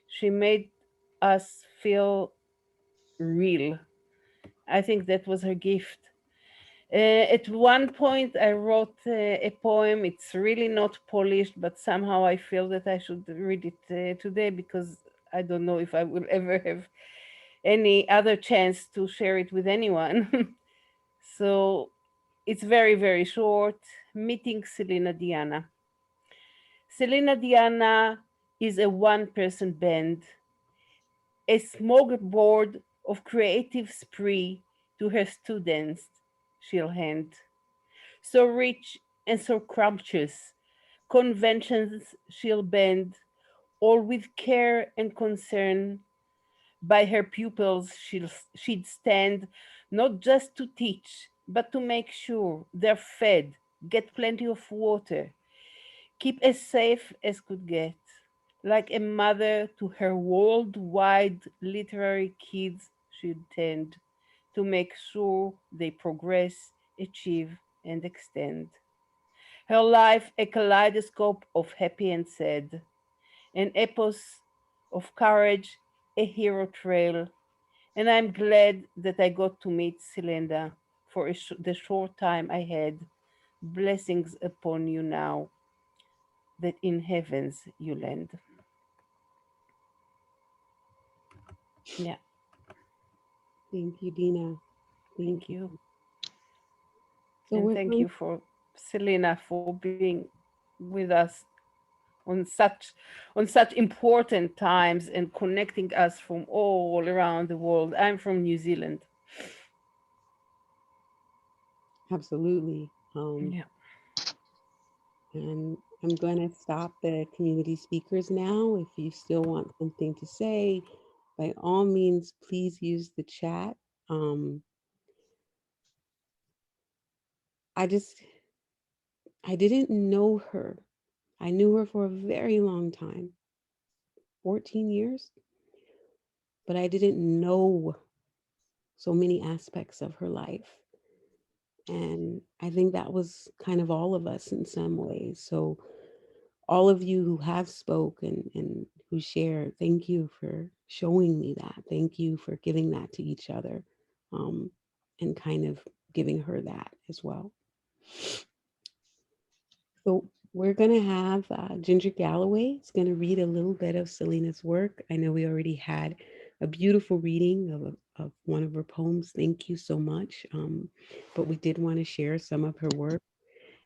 she made us feel real. I think that was her gift. At one point, I wrote a poem. It's really not polished, but somehow I feel that I should read it today, because I don't know if I will ever have any other chance to share it with anyone. So it's very, very short. Meeting CelenaDiana. CelenaDiana is a one-person band, a smorgasbord of creative spree to her students she'll hand. So rich and so scrumptious, conventions she'll bend, all with care and concern. By her pupils she'd stand, not just to teach, but to make sure they're fed, get plenty of water, keep as safe as could get. Like a mother to her worldwide literary kids she'd tend, to make sure they progress, achieve, and extend. Her life a kaleidoscope of happy and sad, an epos of courage, a hero trail. And I'm glad that I got to meet Selena for the short time I had. Blessings upon you now, that in heavens you land. Yeah, Thank you, Dina. thank you. So And we're thank going you for Selena for being with us on such important times and connecting us from all around the world. I'm from New Zealand. absolutely. Yeah. And I'm going to stop the community speakers now. If you still want something to say, by all means, please use the chat. Um, I just, I didn't know her. I knew her for a very long time, 14 years, but I didn't know so many aspects of her life. And I think that was kind of all of us in some ways. So all of you who have spoken and who share, thank you for showing me that. Thank you for giving that to each other, um, and kind of giving her that as well. So we're going to have Ginger Galloway is going to read a little bit of Selena's work. I know we already had a beautiful reading of one of her poems. Thank you so much. But we did want to share some of her work.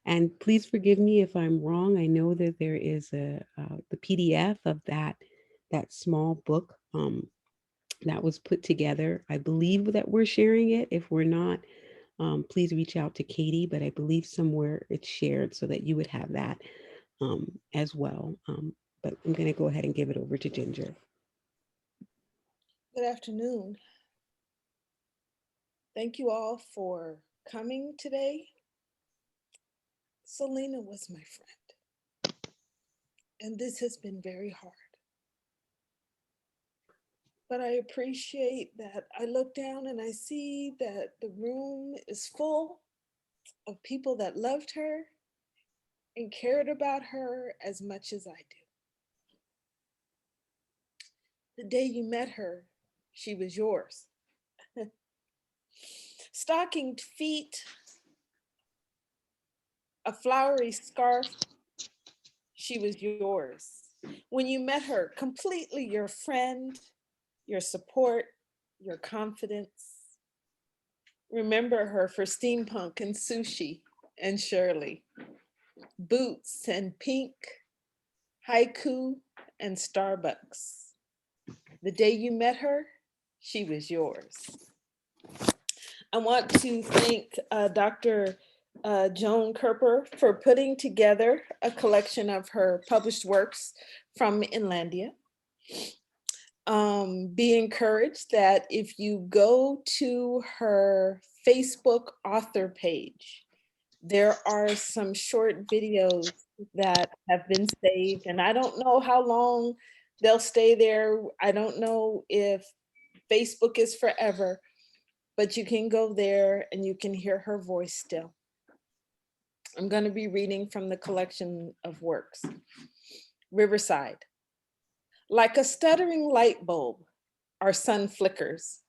And please forgive me if I'm wrong. I know that there is the PDF of that small book that was put together. I believe that we're sharing it. If we're not, please reach out to Katie. But I believe somewhere it's shared so that you would have that as well. But I'm going to go ahead and give it over to Ginger. Good afternoon. Thank you all for coming today. Selena was my friend, and this has been very hard. But I appreciate that I look down and I see that the room is full of people that loved her and cared about her as much as I do. The day you met her, she was yours. stockinged feet, a flowery scarf. She was yours. When you met her, completely your friend, your support, your confidence. Remember her for steampunk and sushi and Shirley, boots and pink, haiku and Starbucks. The day you met her, she was yours. I want to thank Dr. Joan Kerper for putting together a collection of her published works from Inlandia. Be encouraged that if you go to her Facebook author page, there are some short videos that have been saved, and I don't know how long they'll stay there. I don't know if Facebook is forever, but you can go there and you can hear her voice still. I'm going to be reading from the collection of works. Riverside. Like a stuttering light bulb, our sun flickers,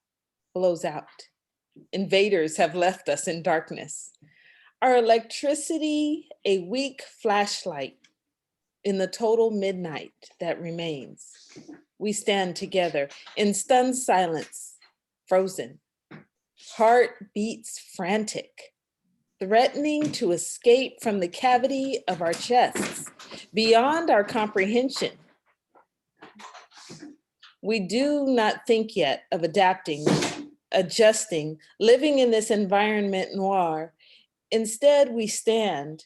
blows out. Invaders have left us in darkness. Our electricity, a weak flashlight in the total midnight that remains. We stand together in stunned silence, frozen. Heart beats frantic, threatening to escape from the cavity of our chests, beyond our comprehension. We do not think yet of adapting, adjusting, living in this environment noir. Instead, we stand,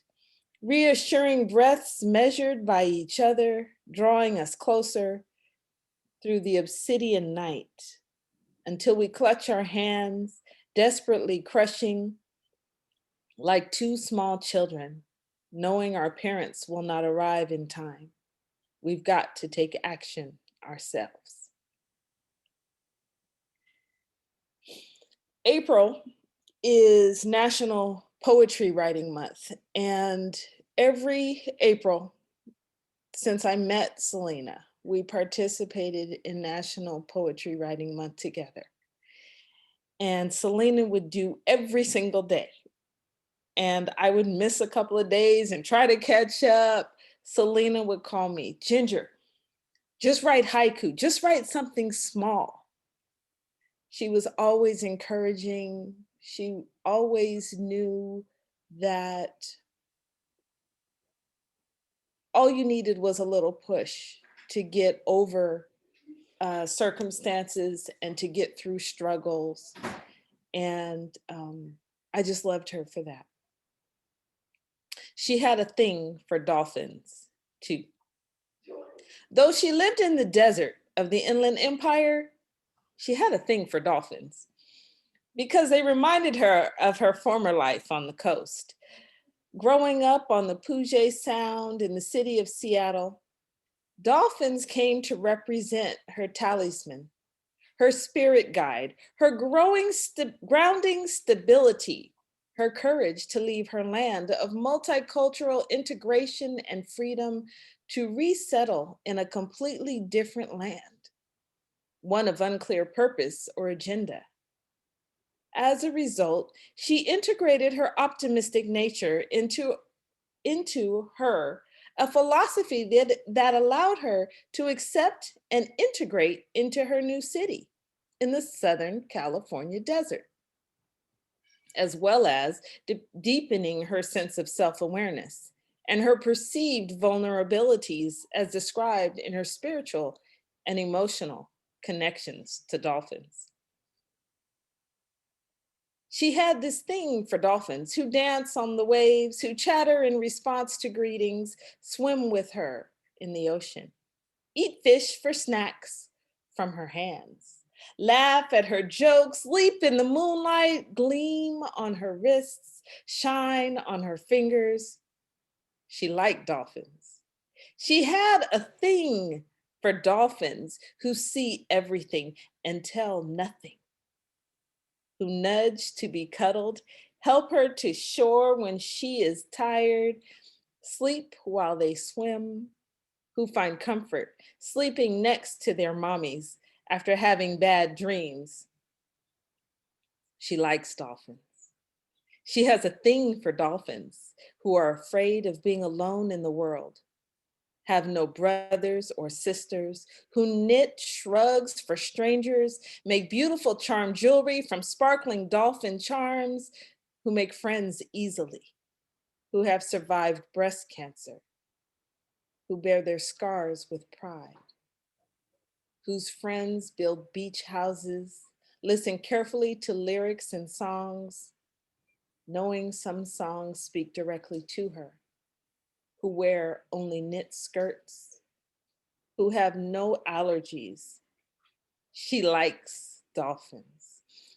reassuring breaths measured by each other, drawing us closer through the obsidian night until we clutch our hands, desperately crushing like two small children, knowing our parents will not arrive in time. We've got to take action ourselves. April is National Poetry Writing Month, and every April since I met Selena, we participated in National Poetry Writing Month together. And Selena would do every single day. And I would miss a couple of days and try to catch up. Selena would call me, Ginger, just write haiku, just write something small. She was always encouraging. She always knew that all you needed was a little push to get over circumstances and to get through struggles. And I just loved her for that. She had a thing for dolphins too. Though she lived in the desert of the Inland Empire, she had a thing for dolphins because they reminded her of her former life on the coast. Growing up on the Puget Sound in the city of Seattle, dolphins came to represent her talisman, her spirit guide, her grounding stability, her courage to leave her land of multicultural integration and freedom to resettle in a completely different land, one of unclear purpose or agenda. As a result, she integrated her optimistic nature into her a philosophy that allowed her to accept and integrate into her new city in the Southern California desert, as well as deepening her sense of self-awareness and her perceived vulnerabilities as described in her spiritual and emotional connections to dolphins. She had this thing for dolphins who dance on the waves, who chatter in response to greetings, swim with her in the ocean, eat fish for snacks from her hands, laugh at her jokes, leap in the moonlight, gleam on her wrists, shine on her fingers. She liked dolphins. She had a thing for dolphins who see everything and tell nothing, who nudge to be cuddled, help her to shore when she is tired, sleep while they swim, who find comfort sleeping next to their mommies after having bad dreams. She likes dolphins. She has a thing for dolphins who are afraid of being alone in the world, have no brothers or sisters, who knit shrugs for strangers, make beautiful charm jewelry from sparkling dolphin charms, who make friends easily, who have survived breast cancer, who bear their scars with pride, whose friends build beach houses, listen carefully to lyrics and songs, knowing some songs speak directly to her, who wear only knit skirts, who have no allergies. She likes dolphins.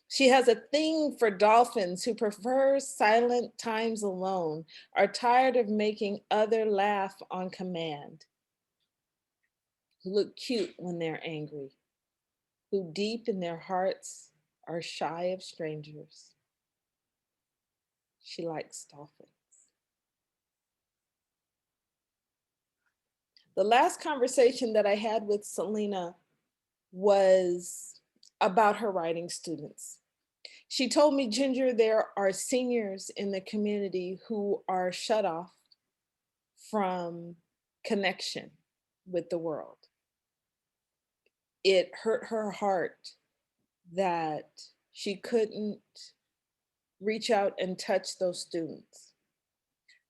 She has a thing for dolphins who prefer silent times alone, are tired of making other laugh on command, who look cute when they're angry, who deep in their hearts are shy of strangers. She likes dolphins. The last conversation that I had with Selena was about her writing students. She told me, Ginger, there are seniors in the community who are shut off from connection with the world. It hurt her heart that she couldn't reach out and touch those students.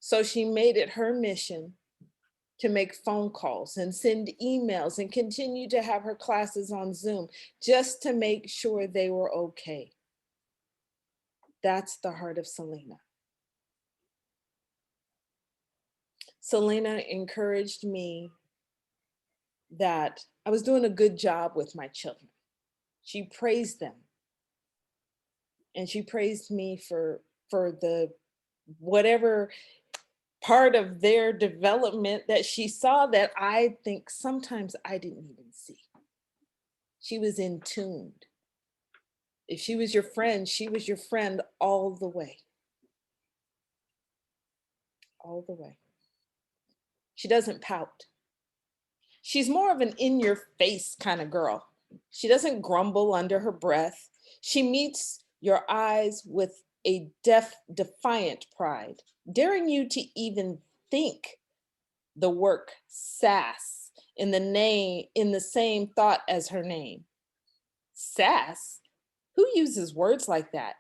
So she made it her mission to make phone calls and send emails and continue to have her classes on Zoom just to make sure they were okay. That's the heart of Selena. Selena encouraged me that I was doing a good job with my children. She praised them. And she praised me for the whatever part of their development that she saw that I think sometimes I didn't even see. She was in tuned. If she was your friend, she was your friend all the way. All the way. She doesn't pout. She's more of an in-your-face kind of girl. She doesn't grumble under her breath. She meets your eyes with a defiant pride, daring you to even think the work sass in the same thought as her name. Sass? Who uses words like that?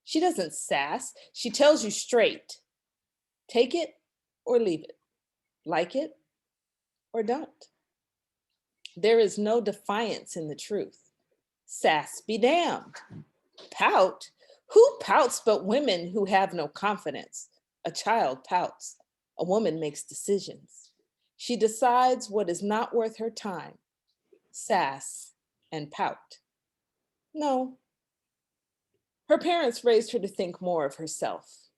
She doesn't sass. She tells you straight. Take it or leave it. Like it or don't. There is no defiance in the truth. Sass be damned. Pout? Who pouts but women who have no confidence? A child pouts. A woman makes decisions. She decides what is not worth her time. Sass and pout. No. Her parents raised her to think more of herself.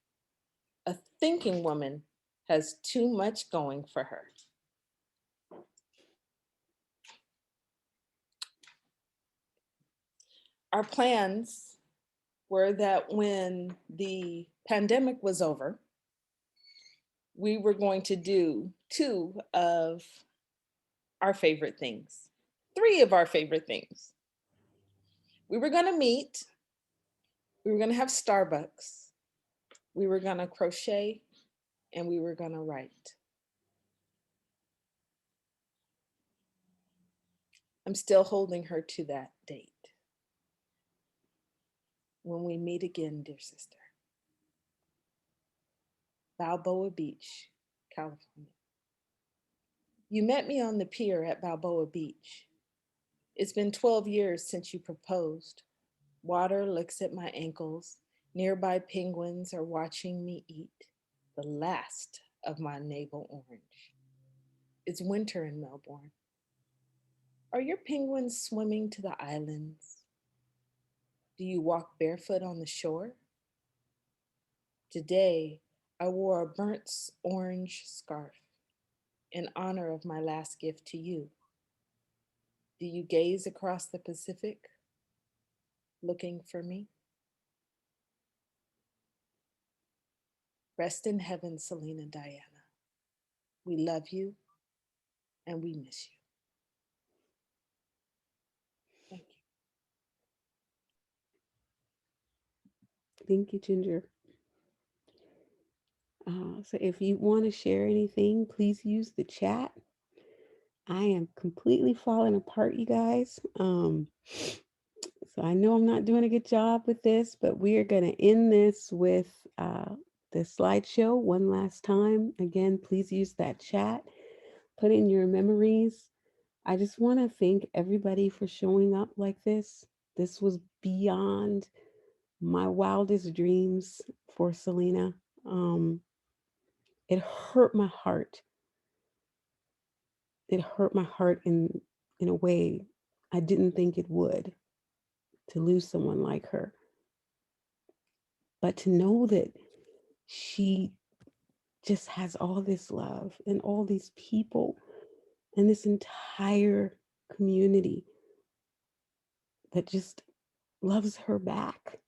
A thinking woman has too much going for her. Our plans were that when the pandemic was over, we were going to do two of our favorite things, three of our favorite things. We were going to meet, we were going to have Starbucks, we were going to crochet, and we were going to write. I'm still holding her to that date. When we meet again, dear sister. Balboa Beach, California. You met me on the pier at Balboa Beach. It's been 12 years since you proposed. Water licks at my ankles. Nearby penguins are watching me eat the last of my navel orange. It's winter in Melbourne. Are your penguins swimming to the islands? Do you walk barefoot on the shore? Today, I wore a burnt orange scarf in honor of my last gift to you. Do you gaze across the Pacific, looking for me? Rest in heaven, CelenaDiana. We love you and we miss you. Thank you. Thank you, Ginger. So if you want to share anything, please use the chat. I am completely falling apart, you guys. So I know I'm not doing a good job with this, but we are going to end this with the slideshow one last time. Again, please use that chat. Put in your memories. I just want to thank everybody for showing up like this. This was beyond my wildest dreams for Selena. It hurt my heart. It hurt my heart in a way I didn't think it would, to lose someone like her. But to know that she just has all this love and all these people and this entire community that just loves her back.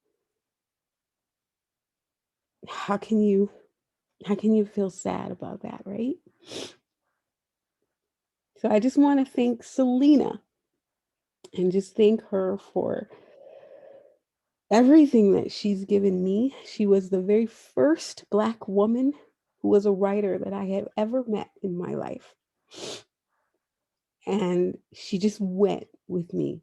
How can you feel sad about that, right? So I just want to thank Selena and just thank her for everything that she's given me. She was the very first Black woman who was a writer that I had ever met in my life. And she just went with me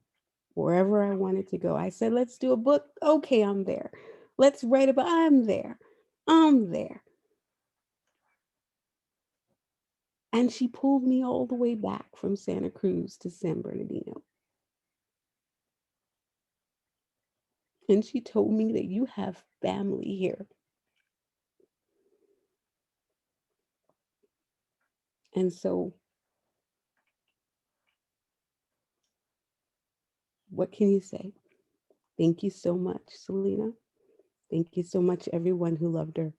wherever I wanted to go. I said, let's do a book. Okay, I'm there. Let's write about, I'm there. I'm there. And she pulled me all the way back from Santa Cruz to San Bernardino. And she told me that you have family here. And so, what can you say? Thank you so much, Selena. Thank you so much, everyone who loved her.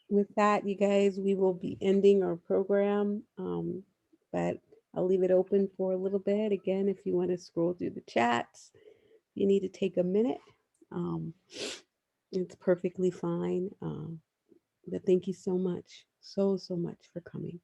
with that, you guys, we will be ending our program. But I'll leave it open for a little bit. Again, if you want to scroll through the chats, you need to take a minute. It's perfectly fine. But thank you so much, so much for coming.